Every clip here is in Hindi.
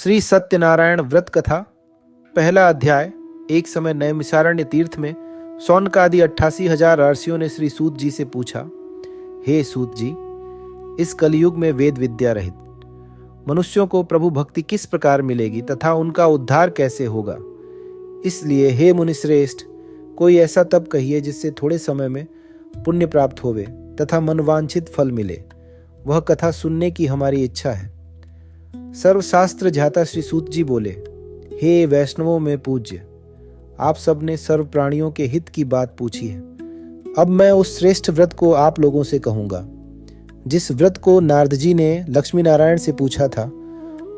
श्री सत्यनारायण व्रत कथा पहला अध्याय। एक समय नैमिषारण्य तीर्थ में शौनकादि 88,000 ऋषियों ने श्री सूत जी से पूछा, हे सूत जी, इस कलयुग में वेद विद्या रहित मनुष्यों को प्रभु भक्ति किस प्रकार मिलेगी तथा उनका उद्धार कैसे होगा। इसलिए हे मुनिश्रेष्ठ, कोई ऐसा तप कहिए जिससे थोड़े समय में पुण्य प्राप्त होवे तथा मनवांछित फल मिले। वह कथा सुनने की हमारी इच्छा है। सर्वशास्त्र जाता श्री सूत जी बोले, हे वैष्णवों में पूज्य, आप सब ने सर्व प्राणियों के हित की बात पूछी है। अब मैं उस श्रेष्ठ व्रत को आप लोगों से कहूंगा जिस व्रत को नारद जी ने लक्ष्मी नारायण से पूछा था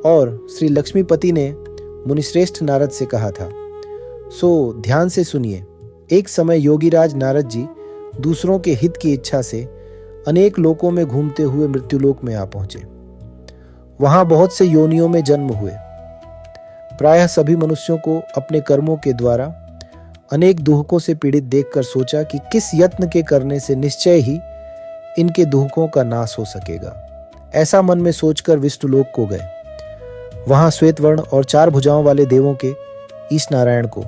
और श्री लक्ष्मीपति ने मुनिश्रेष्ठ नारद से कहा था। सो ध्यान से सुनिए। एक समय योगीराज नारद जी दूसरों के हित की इच्छा से अनेक लोकों में घूमते हुए मृत्युलोक में आ पहुंचे। वहां बहुत से योनियों में जन्म हुए। प्रायः सभी मनुष्यों को अपने कर्मों के द्वारा अनेक दुहकों से पीड़ित देखकर सोचा कि किस यत्न के करने से निश्चय ही इनके दुहकों का नाश हो सकेगा। ऐसा मन में सोचकर विष्णुलोक को गए। वहां श्वेत वर्ण और 4 भुजाओं वाले देवों के ईश नारायण को,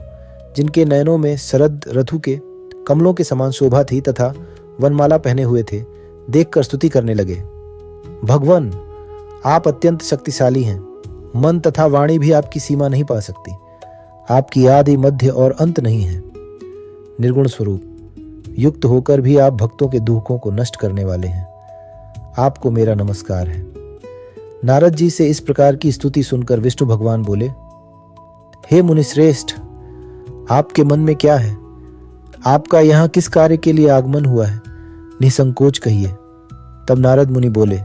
जिनके नयनों में शरद ऋतु के कमलों के समान शोभा थी तथा वनमाला पहने हुए थे, देखकर स्तुति करने लगे। भगवान, आप अत्यंत शक्तिशाली हैं। मन तथा वाणी भी आपकी सीमा नहीं पा सकती। आपकी आदि मध्य और अंत नहीं है। निर्गुण स्वरूप युक्त होकर भी आप भक्तों के दुखों को नष्ट करने वाले हैं। आपको मेरा नमस्कार है। नारद जी से इस प्रकार की स्तुति सुनकर विष्णु भगवान बोले, हे मुनिश्रेष्ठ, आपके मन में क्या है? आपका यहाँ किस कार्य के लिए आगमन हुआ है? निसंकोच कहिए। तब नारद मुनि बोले,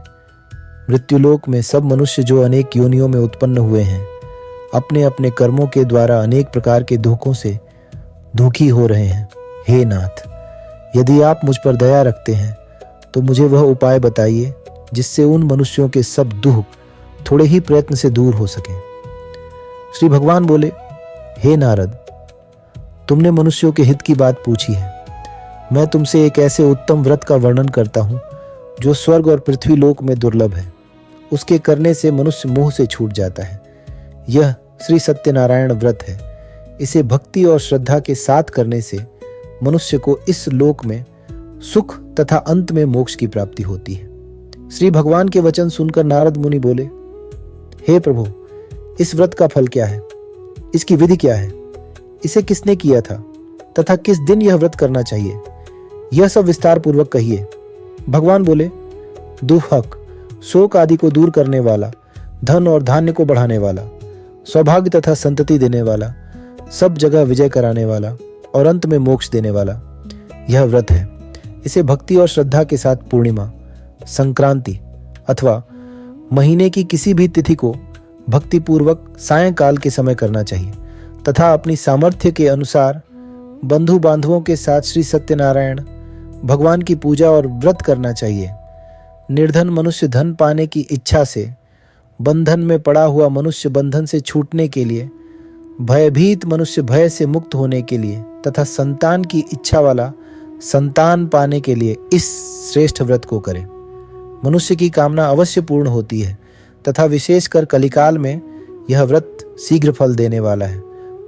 मृत्युलोक में सब मनुष्य जो अनेक योनियों में उत्पन्न हुए हैं, अपने अपने कर्मों के द्वारा अनेक प्रकार के दुखों से दुखी हो रहे हैं। हे नाथ, यदि आप मुझ पर दया रखते हैं तो मुझे वह उपाय बताइए जिससे उन मनुष्यों के सब दुख थोड़े ही प्रयत्न से दूर हो सके। श्री भगवान बोले, हे नारद, तुमने मनुष्यों के हित की बात पूछी है। मैं तुमसे एक ऐसे उत्तम व्रत का वर्णन करता हूं जो स्वर्ग और पृथ्वी लोक में दुर्लभ है। उसके करने से मनुष्य मोह से छूट जाता है। यह श्री सत्यनारायण व्रत है। इसे भक्ति और श्रद्धा के साथ करने से मनुष्य को इस लोक में सुख तथा अंत में मोक्ष की प्राप्ति होती है। श्री भगवान के वचन सुनकर नारद मुनि बोले, हे प्रभु, इस व्रत का फल क्या है? इसकी विधि क्या है? इसे किसने किया था तथा किस दिन यह व्रत करना चाहिए? यह सब विस्तार पूर्वक कहिए। भगवान बोले, दुहक, शोक आदि को दूर करने वाला, धन और धान्य को बढ़ाने वाला, सौभाग्य तथा संतति देने वाला, सब जगह विजय कराने वाला और अंत में मोक्ष देने वाला यह व्रत है। इसे भक्ति और श्रद्धा के साथ पूर्णिमा, संक्रांति अथवा महीने की किसी भी तिथि को भक्ति पूर्वक सायंकाल के समय करना चाहिए तथा अपनी सामर्थ्य के अनुसार बंधु बांधवों के साथ श्री सत्यनारायण भगवान की पूजा और व्रत करना चाहिए। निर्धन मनुष्य धन पाने की इच्छा से, बंधन में पड़ा हुआ मनुष्य बंधन से छूटने के लिए, भयभीत मनुष्य भय से मुक्त होने के लिए तथा संतान की इच्छा वाला संतान पाने के लिए इस श्रेष्ठ व्रत को करे। मनुष्य की कामना अवश्य पूर्ण होती है तथा विशेषकर कलिकाल में यह व्रत शीघ्र फल देने वाला है।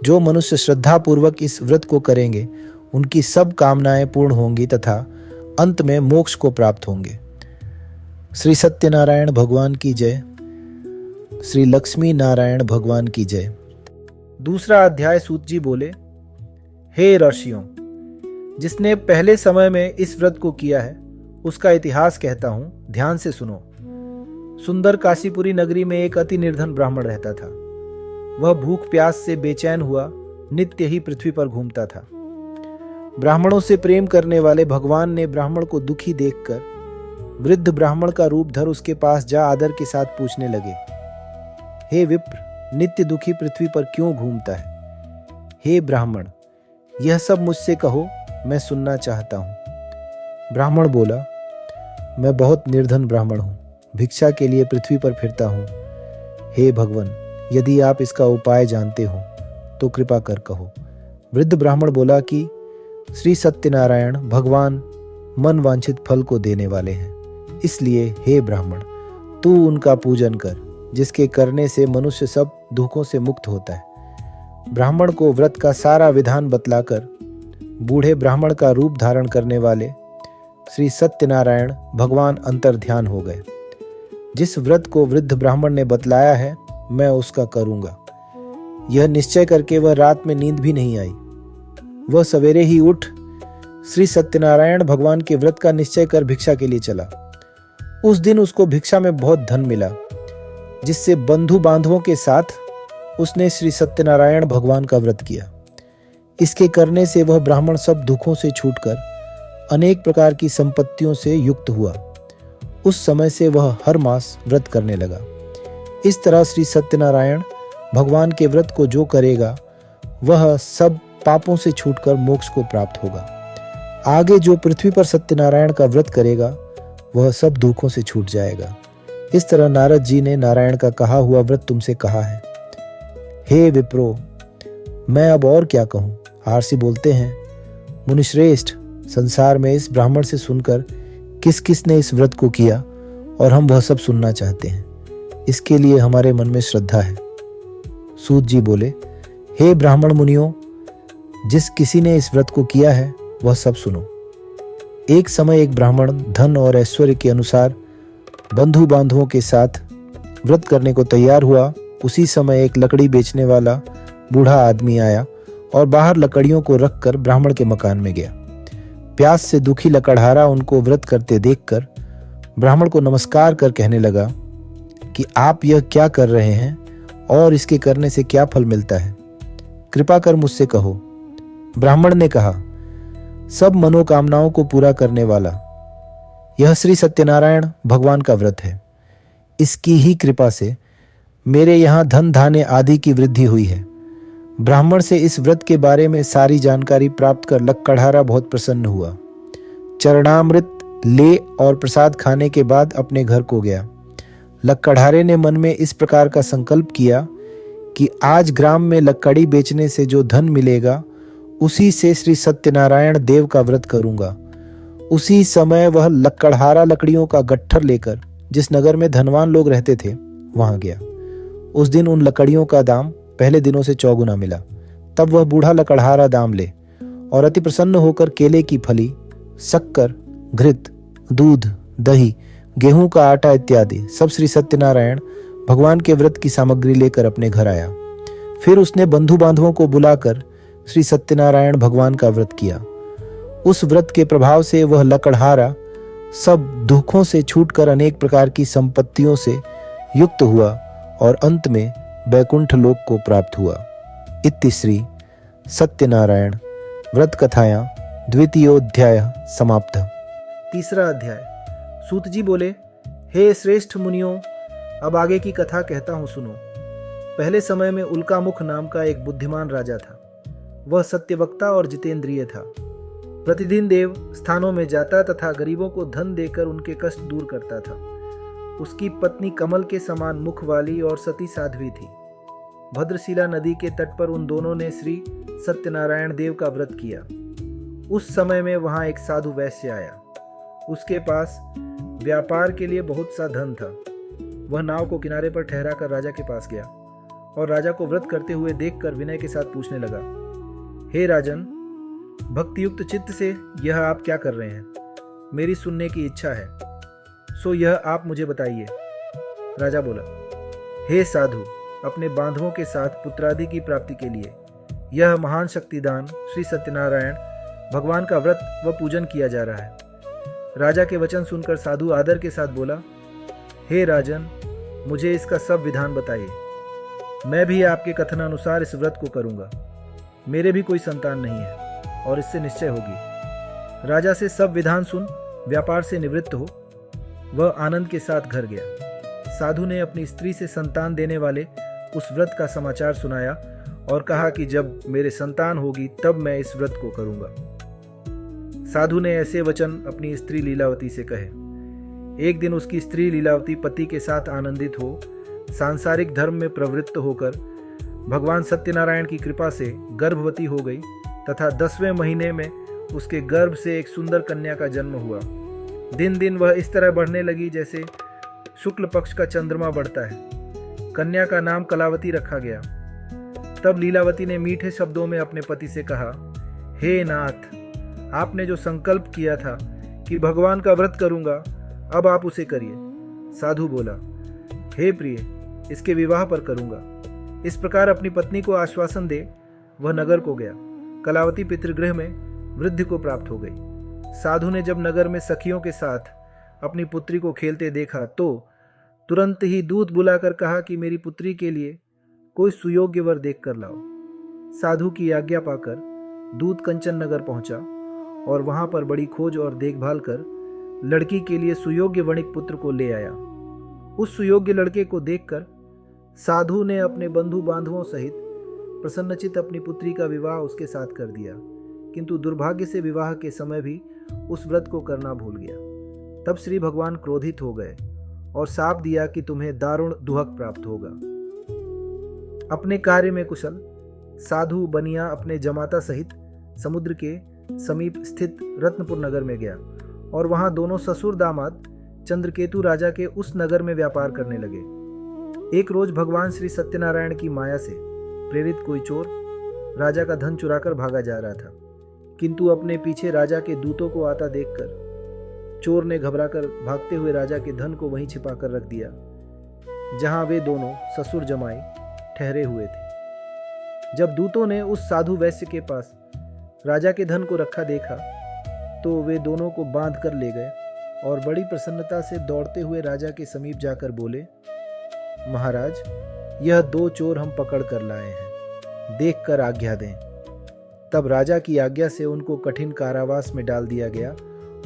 जो मनुष्य श्रद्धा पूर्वक इस व्रत को करेंगे उनकी सब कामनाएं पूर्ण होंगी तथा अंत में मोक्ष को प्राप्त होंगे। श्री सत्यनारायण भगवान की जय। श्री लक्ष्मी नारायण भगवान की जय। दूसरा अध्याय। सूत जी बोले, हे ऋषियों, जिसने पहले समय में इस व्रत को किया है उसका इतिहास कहता हूं, ध्यान से सुनो। सुंदर काशीपुरी नगरी में एक अति निर्धन ब्राह्मण रहता था। वह भूख प्यास से बेचैन हुआ नित्य ही पृथ्वी पर घूमता था। ब्राह्मणों से प्रेम करने वाले भगवान ने ब्राह्मण को दुखी देखकर वृद्ध ब्राह्मण का रूप धर उसके पास जा आदर के साथ पूछने लगे, हे विप्र, नित्य दुखी पृथ्वी पर क्यों घूमता है? हे ब्राह्मण, यह सब मुझसे कहो, मैं सुनना चाहता हूं। ब्राह्मण बोला, मैं बहुत निर्धन ब्राह्मण हूं, भिक्षा के लिए पृथ्वी पर फिरता हूं। हे भगवान, यदि आप इसका उपाय जानते हो तो कृपा कर कहो। वृद्ध ब्राह्मण बोला कि श्री सत्यनारायण भगवान मन वांछित फल को देने वाले हैं, इसलिए हे ब्राह्मण, तू उनका पूजन कर, जिसके करने से मनुष्य सब दुखों से मुक्त होता है। ब्राह्मण को व्रत का सारा विधान बतलाकर बूढ़े ब्राह्मण का रूप धारण करने वाले श्री सत्यनारायण भगवान अंतर्ध्यान हो गए। जिस व्रत को वृद्ध ब्राह्मण ने बतलाया है मैं उसका करूंगा, यह निश्चय करके वह रात में नींद भी नहीं आई। वह सवेरे ही उठ श्री सत्यनारायण भगवान के व्रत का निश्चय कर भिक्षा के लिए चला। उस दिन उसको भिक्षा में बहुत धन मिला, जिससे बंधु बांधवों के साथ उसने श्री सत्यनारायण भगवान का व्रत किया। इसके करने से वह ब्राह्मण सब दुखों से छूटकर अनेक प्रकार की संपत्तियों से युक्त हुआ। उस समय से वह हर मास व्रत करने लगा। इस तरह श्री सत्यनारायण भगवान के व्रत को जो करेगा वह सब पापों से छूटकर मोक्ष को प्राप्त होगा। आगे जो पृथ्वी पर सत्यनारायण का व्रत करेगा वह सब दुखों से छूट जाएगा। इस तरह नारद जी ने नारायण का कहा हुआ व्रत तुमसे कहा है। हे विप्रो, मैं अब और क्या कहूँ। आरसी बोलते हैं, मुनिश्रेष्ठ, संसार में इस ब्राह्मण से सुनकर किस किस ने इस व्रत को किया और हम वह सब सुनना चाहते हैं। इसके लिए हमारे मन में श्रद्धा है। सूत जी बोले, हे ब्राह्मण मुनियों, जिस किसी ने इस व्रत को किया है वह सब सुनो। एक समय एक ब्राह्मण धन और ऐश्वर्य के अनुसार बंधु बांधवों के साथ व्रत करने को तैयार हुआ। उसी समय एक लकड़ी बेचने वाला बूढ़ा आदमी आया और बाहर लकड़ियों को रखकर ब्राह्मण के मकान में गया। प्यास से दुखी लकड़हारा उनको व्रत करते देखकर ब्राह्मण को नमस्कार कर कहने लगा कि आप यह क्या कर रहे हैं और इसके करने से क्या फल मिलता है, कृपा कर मुझसे कहो। ब्राह्मण ने कहा, सब मनोकामनाओं को पूरा करने वाला यह श्री सत्यनारायण भगवान का व्रत है। इसकी ही कृपा से मेरे यहाँ धन धान्य आदि की वृद्धि हुई है। ब्राह्मण से इस व्रत के बारे में सारी जानकारी प्राप्त कर लक्कड़हारा बहुत प्रसन्न हुआ। चरणामृत ले और प्रसाद खाने के बाद अपने घर को गया। लक्कड़हारे ने मन में इस प्रकार का संकल्प किया कि आज ग्राम में लकड़ी बेचने से जो धन मिलेगा उसी से श्री सत्यनारायण देव का व्रत करूंगा। उसी समय वह लक्कड़हारा लकड़ियों का गट्ठर लेकर जिस नगर में धनवान लोग रहते थे वहां गया। उस दिन उन लकड़ियों का दाम पहले दिनों से 4 गुना मिला। तब वह बूढ़ा लकड़हारा दाम ले और अति प्रसन्न होकर केले की फली, शक्कर, घृत, दूध, दही, गेहूं का आटा इत्यादि सब श्री सत्यनारायण भगवान के व्रत की सामग्री लेकर अपने घर आया। फिर उसने बंधु बांधवों को बुलाकर श्री सत्यनारायण भगवान का व्रत किया। उस व्रत के प्रभाव से वह लकड़हारा सब दुखों से छूटकर अनेक प्रकार की संपत्तियों से युक्त हुआ और अंत में बैकुंठ लोक को प्राप्त हुआ। इति श्री सत्यनारायण व्रत कथायां द्वितीयोध्याय समाप्त। तीसरा अध्याय। सूत जी बोले, हे श्रेष्ठ मुनियों, अब आगे की कथा कहता हूँ, सुनो। पहले समय में उल्कामुख नाम का एक बुद्धिमान राजा था। वह सत्यवक्ता और जितेंद्रिय था। प्रतिदिन देव स्थानों में जाता तथा गरीबों को धन देकर उनके कष्ट दूर करता था। उसकी पत्नी कमल के समान मुख वाली और सती साध्वी थी। भद्रशिला नदी के तट पर उन दोनों ने श्री सत्यनारायण देव का व्रत किया। उस समय में वहां एक साधु वैश्य आया। उसके पास व्यापार के लिए बहुत सा धन था। वह नाव को किनारे पर ठहरा कर राजा के पास गया और राजा को व्रत करते हुए देखकर विनय के साथ पूछने लगा, हे राजन, भक्तियुक्त चित्त से यह आप क्या कर रहे हैं? मेरी सुनने की इच्छा है, सो यह आप मुझे बताइए। राजा बोला, हे साधु, अपने बांधवों के साथ पुत्रादि की प्राप्ति के लिए यह महान शक्तिदान श्री सत्यनारायण भगवान का व्रत व पूजन किया जा रहा है। राजा के वचन सुनकर साधु आदर के साथ बोला, हे राजन, मुझे इसका सब विधान बताइए। मैं भी आपके कथनानुसार इस व्रत को करूंगा। मेरे भी कोई संतान नहीं है और इससे निश्चय होगी। राजा से सब विधान सुन व्यापार से निवृत्त हो वह आनंद के साथ घर गया। साधु ने अपनी स्त्री से संतान देने वाले उस व्रत का समाचार सुनाया और कहा कि जब मेरे संतान होगी तब मैं इस व्रत को करूंगा। साधु ने ऐसे वचन अपनी स्त्री लीलावती से कहे। एक दिन उसकी स्त्री लीलावती पति के साथ आनंदित हो सांसारिक धर्म में प्रवृत्त होकर भगवान सत्यनारायण की कृपा से गर्भवती हो गई तथा 10वें महीने में उसके गर्भ से एक सुंदर कन्या का जन्म हुआ। दिन दिन वह इस तरह बढ़ने लगी जैसे शुक्ल पक्ष का चंद्रमा बढ़ता है। कन्या का नाम कलावती रखा गया। तब लीलावती ने मीठे शब्दों में अपने पति से कहा, हे नाथ, आपने जो संकल्प किया था कि भगवान का व्रत करूंगा, अब आप उसे करिए। साधु बोला, हे प्रिय, इसके विवाह पर करूंगा। इस प्रकार अपनी पत्नी को आश्वासन दे वह नगर को गया। कलावती पितृगृह में वृद्धि को प्राप्त हो गई। साधु ने जब नगर में सखियों के साथ अपनी पुत्री को खेलते देखा तो तुरंत ही दूत बुलाकर कहा कि मेरी पुत्री के लिए कोई सुयोग्य वर देख कर लाओ। साधु की आज्ञा पाकर दूत कंचन नगर पहुंचा और वहां पर बड़ी खोज और देखभाल कर लड़की के लिए सुयोग्य वणिक पुत्र को ले आया। उस सुयोग्य लड़के को देखकर साधु ने अपने बंधु बांधवों सहित प्रसन्नचित अपनी पुत्री का विवाह उसके साथ कर दिया, किंतु दुर्भाग्य से विवाह के समय भी उस व्रत को करना भूल गया। तब श्री भगवान क्रोधित हो गए और शाप दिया कि तुम्हें दारुण दुहक प्राप्त होगा। अपने कार्य में कुशल साधु बनिया अपने जमाता सहित समुद्र के समीप स्थित रत्नपुर नगर में गया और वहां दोनों ससुर दामाद चंद्रकेतु राजा के उस नगर में व्यापार करने लगे। एक रोज भगवान श्री सत्यनारायण की माया से प्रेरित कोई चोर राजा का धन चुराकर भागा जा रहा था, किंतु अपने पीछे राजा के दूतों को आता देखकर चोर ने घबराकर भागते हुए राजा के धन को वहीं छिपाकर रख दिया जहां वे दोनों ससुर जमाई ठहरे हुए थे। जब दूतों ने उस साधु वैश्य के पास राजा के धन को रखा देखा तो वे दोनों को बांध कर ले गए और बड़ी प्रसन्नता से दौड़ते हुए राजा के समीप जाकर बोले, महाराज, यह दो चोर हम पकड़ कर लाए हैं, देख कर आज्ञा दें। तब राजा की आज्ञा से उनको कठिन कारावास में डाल दिया गया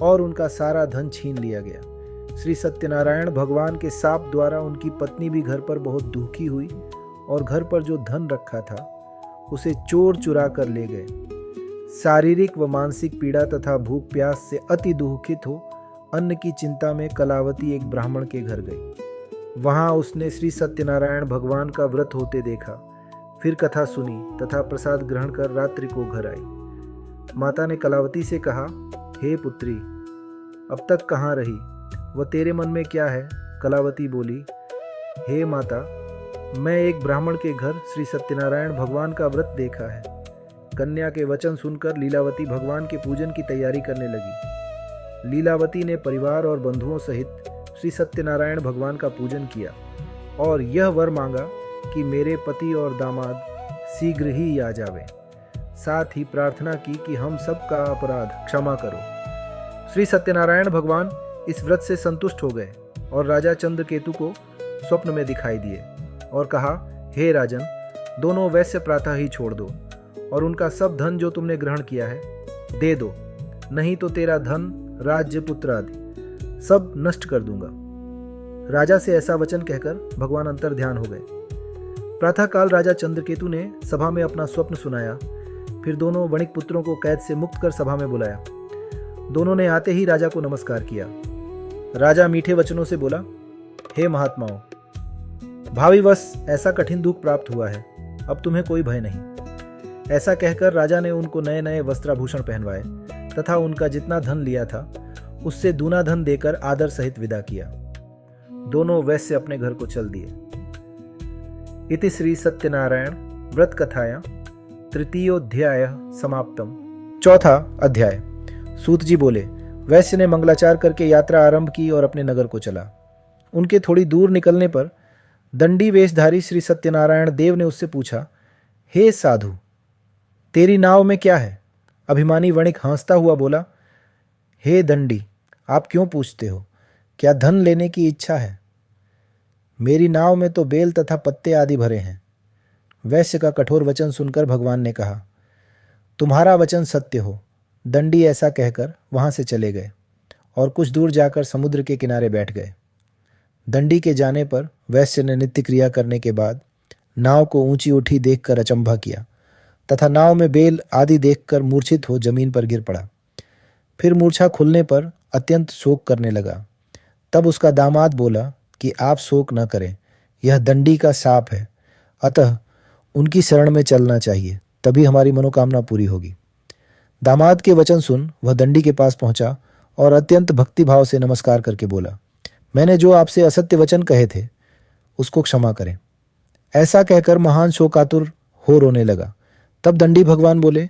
और उनका सारा धन छीन लिया गया। श्री सत्यनारायण भगवान के शाप द्वारा उनकी पत्नी भी घर पर बहुत दुखी हुई और घर पर जो धन रखा था उसे चोर चुरा कर ले गए। शारीरिक व मानसिक पीड़ा तथा भूख प्यास से अति दुखित हो अन्न की चिंता में कलावती एक ब्राह्मण के घर गई। वहां उसने श्री सत्यनारायण भगवान का व्रत होते देखा, फिर कथा सुनी तथा प्रसाद ग्रहण कर रात्रि को घर आई। माता ने कलावती से कहा, हे पुत्री, अब तक कहाँ रही, वह तेरे मन में क्या है? कलावती बोली, हे माता, मैं एक ब्राह्मण के घर श्री सत्यनारायण भगवान का व्रत देखा है। कन्या के वचन सुनकर लीलावती भगवान के पूजन की तैयारी करने लगी। लीलावती ने परिवार और बंधुओं सहित श्री सत्यनारायण भगवान का पूजन किया और यह वर मांगा कि मेरे पति और दामाद शीघ्र ही आ जावें। साथ ही प्रार्थना की कि हम सबका अपराध क्षमा करो। श्री सत्यनारायण भगवान इस व्रत से संतुष्ट हो गए और राजा चंद्रकेतु को स्वप्न में दिखाई दिए और कहा, हे राजन, दोनों वैश्य प्रातः ही छोड़ दो और उनका सब धन जो तुमने ग्रहण किया है दे दो, नहीं तो तेरा धन, राज्य, पुत्र आदि सब नष्ट कर दूंगा। राजा से ऐसा वचन कहकर भगवान अंतर ध्यान हो गए। प्रातःकाल राजा चंद्रकेतु ने सभा में अपना स्वप्न सुनाया, फिर दोनों वणिक पुत्रों को कैद से मुक्त कर सभा में बुलाया। दोनों ने आते ही राजा को नमस्कार किया। राजा मीठे वचनों से बोला, हे महात्माओं, भावीवश ऐसा कठिन दुख प्राप्त हुआ है, अब तुम्हें कोई भय नहीं। ऐसा कहकर राजा ने उनको नए नए वस्त्राभूषण पहनवाए तथा उनका जितना धन लिया था उससे दूना धन देकर आदर सहित विदा किया। दोनों वैश्य अपने घर को चल दिए। इति श्री सत्यनारायण व्रत कथाया तृतीयोध्याय समाप्तम। चौथा अध्याय। सूत जी बोले, वैश्य ने मंगलाचार करके यात्रा आरंभ की और अपने नगर को चला। उनके थोड़ी दूर निकलने पर दंडी वेशधारी श्री सत्यनारायण देव ने उससे पूछा, हे साधु, तेरी नाव में क्या है? अभिमानी वणिक हंसता हुआ बोला, हे दंडी, आप क्यों पूछते हो? क्या धन लेने की इच्छा है? मेरी नाव में तो बेल तथा पत्ते आदि भरे हैं। वैश्य का कठोर वचन सुनकर भगवान ने कहा, तुम्हारा वचन सत्य हो। दंडी ऐसा कहकर वहां से चले गए और कुछ दूर जाकर समुद्र के किनारे बैठ गए। दंडी के जाने पर वैश्य ने नित्य क्रिया करने के बाद नाव को ऊंची उठी देखकर अचंभा किया तथा नाव में बेल आदि देखकर मूर्छित हो जमीन पर गिर पड़ा। फिर मूर्छा खुलने पर अत्यंत शोक करने लगा। तब उसका दामाद बोला कि आप शोक न करें, यह दंडी का शाप है, अतः उनकी शरण में चलना चाहिए, तभी हमारी मनोकामना पूरी होगी। दामाद के वचन सुन वह दंडी के पास पहुंचा और अत्यंत भक्तिभाव से नमस्कार करके बोला, मैंने जो आपसे असत्य वचन कहे थे उसको क्षमा करें। ऐसा कहकर महान शोकातुर हो रोने लगा। तब दंडी भगवान बोले,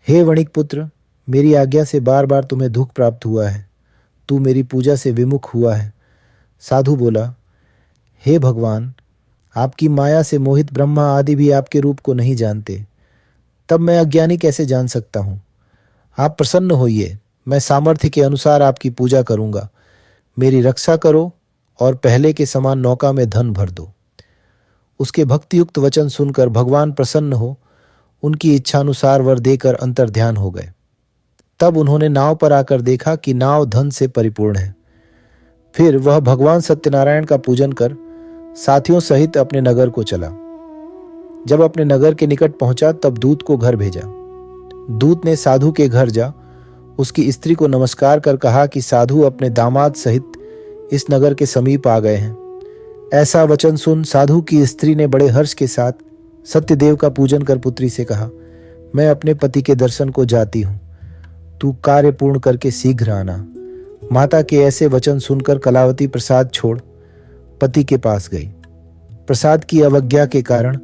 हे वणिक पुत्र, मेरी आज्ञा से बार बार तुम्हें दुख प्राप्त हुआ है, तू मेरी पूजा से विमुख हुआ है। साधु बोला, हे भगवान, आपकी माया से मोहित ब्रह्मा आदि भी आपके रूप को नहीं जानते, तब मैं अज्ञानी कैसे जान सकता हूँ। आप प्रसन्न होइए, मैं सामर्थ्य के अनुसार आपकी पूजा करूँगा। मेरी रक्षा करो और पहले के समान नौका में धन भर दो। उसके भक्तियुक्त वचन सुनकर भगवान प्रसन्न हो उनकी इच्छानुसार वर देकर अंतर्ध्यान हो गए। तब उन्होंने नाव पर आकर देखा कि नाव धन से परिपूर्ण है। फिर वह भगवान सत्यनारायण का पूजन कर साथियों सहित अपने नगर को चला। जब अपने नगर के निकट पहुंचा तब दूत को घर भेजा। दूत ने साधु के घर जा उसकी स्त्री को नमस्कार कर कहा कि साधु अपने दामाद सहित इस नगर के समीप आ गए हैं। ऐसा वचन सुन साधु की स्त्री ने बड़े हर्ष के साथ सत्यदेव का पूजन कर पुत्री से कहा, मैं अपने पति के दर्शन को जाती हूँ, तू कार्य पूर्ण करके शीघ्र आना। माता के ऐसे वचन सुनकर कलावती प्रसाद छोड़ पति के पास गई। प्रसाद की अवज्ञा के कारण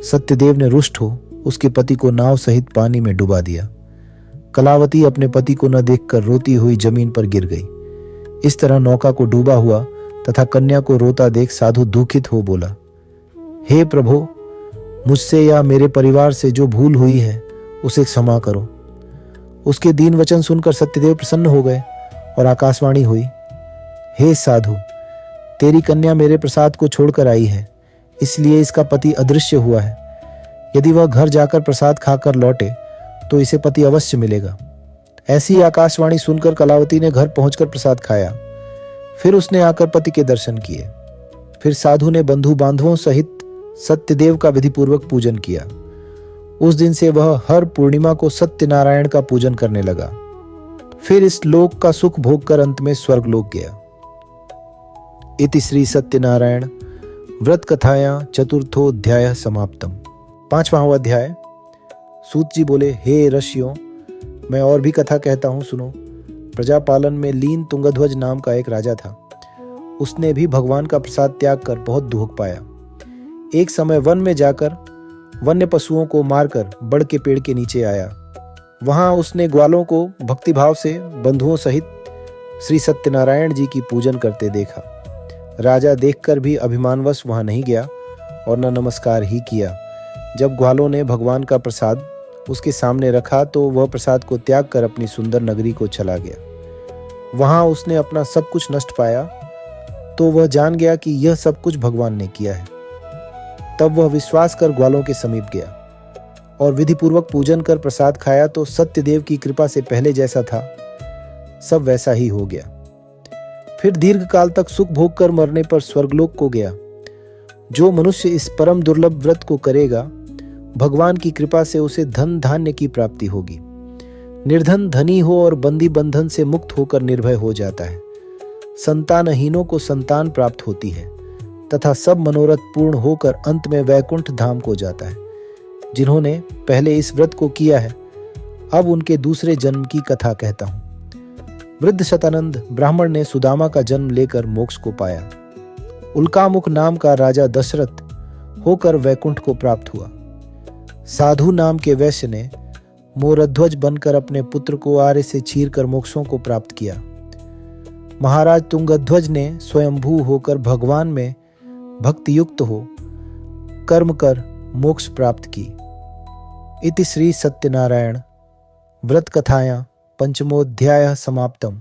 सत्यदेव ने रुष्ट हो उसके पति को नाव सहित पानी में डुबा दिया। कलावती अपने पति को न देखकर रोती हुई जमीन पर गिर गई। इस तरह नौका को डूबा हुआ तथा कन्या को रोता देख साधु दुखित हो बोला, हे प्रभु, मुझसे या मेरे परिवार से जो भूल हुई है उसे क्षमा करो। उसके दीन वचन सुनकर सत्यदेव प्रसन्न हो गए और आकाशवाणी हुई, हे साधु, तेरी कन्या मेरे प्रसाद को छोड़कर आई है, इसलिए इसका पति अदृश्य हुआ है। यदि वह घर जाकर प्रसाद खाकर लौटे तो इसे पति अवश्य मिलेगा। ऐसी आकाशवाणी सुनकर कलावती ने घर पहुंचकर प्रसाद खाया। फिर उसने आकर पति के दर्शन किए। फिर साधु ने बंधु बांधवों सहित सत्यदेव का विधिपूर्वक पूजन किया। उस दिन से वह हर पूर्णिमा को सत्यनारायण का पूजन करने लगा। फिर इस लोक का सुख भोग कर अंत में स्वर्गलोक गया। इति श्री सत्यनारायण व्रत कथायां चतुर्थोऽध्यायः समाप्तम। 5वां अध्याय। सूत जी बोले, हे ऋषियों, मैं और भी कथा कहता हूं, सुनो। प्रजापालन में लीन तुंगध्वज नाम का एक राजा था। उसने भी भगवान का प्रसाद त्याग कर बहुत दुख पाया। एक समय वन में जाकर वन्य पशुओं को मारकर बड़ के पेड़ के नीचे आया। वहां उसने ग्वालों को भक्तिभाव से बंधुओं सहित श्री सत्यनारायण जी की पूजन करते देखा। राजा देखकर भी अभिमानवश वहां नहीं गया और न नमस्कार ही किया। जब ग्वालों ने भगवान का प्रसाद उसके सामने रखा तो वह प्रसाद को त्याग कर अपनी सुंदर नगरी को चला गया। वहां उसने अपना सब कुछ नष्ट पाया तो वह जान गया कि यह सब कुछ भगवान ने किया है। तब वह विश्वास कर ग्वालों के समीप गया और विधिपूर्वक पूजन कर प्रसाद खाया तो सत्यदेव की कृपा से पहले जैसा था सब वैसा ही हो गया। फिर दीर्घ काल तक सुख भोग कर मरने पर स्वर्गलोक को गया। जो मनुष्य इस परम दुर्लभ व्रत को करेगा, भगवान की कृपा से उसे धन धान्य की प्राप्ति होगी। निर्धन धनी हो और बंदी बंधन से मुक्त होकर निर्भय हो जाता है। संतानहीनों को संतान प्राप्त होती है तथा सब मनोरथ पूर्ण होकर अंत में वैकुंठ धाम को जाता है। जिन्होंने पहले इस व्रत को किया है, अब उनके दूसरे जन्म की कथा कहता हूं। वृद्ध शतानंद ब्राह्मण ने सुदामा का जन्म लेकर मोक्ष को पाया। उल्कामुख नाम का राजा दशरथ होकर वैकुंठ को प्राप्त हुआ। साधु नाम के वैश्य ने मोरध्वज बनकर अपने पुत्र को आर्य से चीर कर मोक्षों को प्राप्त किया। महाराज तुंगध्वज ने स्वयंभू होकर भगवान में भक्ति युक्त हो कर्म कर मोक्ष प्राप्त की। इति श्री सत्यनारायण व्रत कथायां 5मोऽध्यायः समाप्तम्।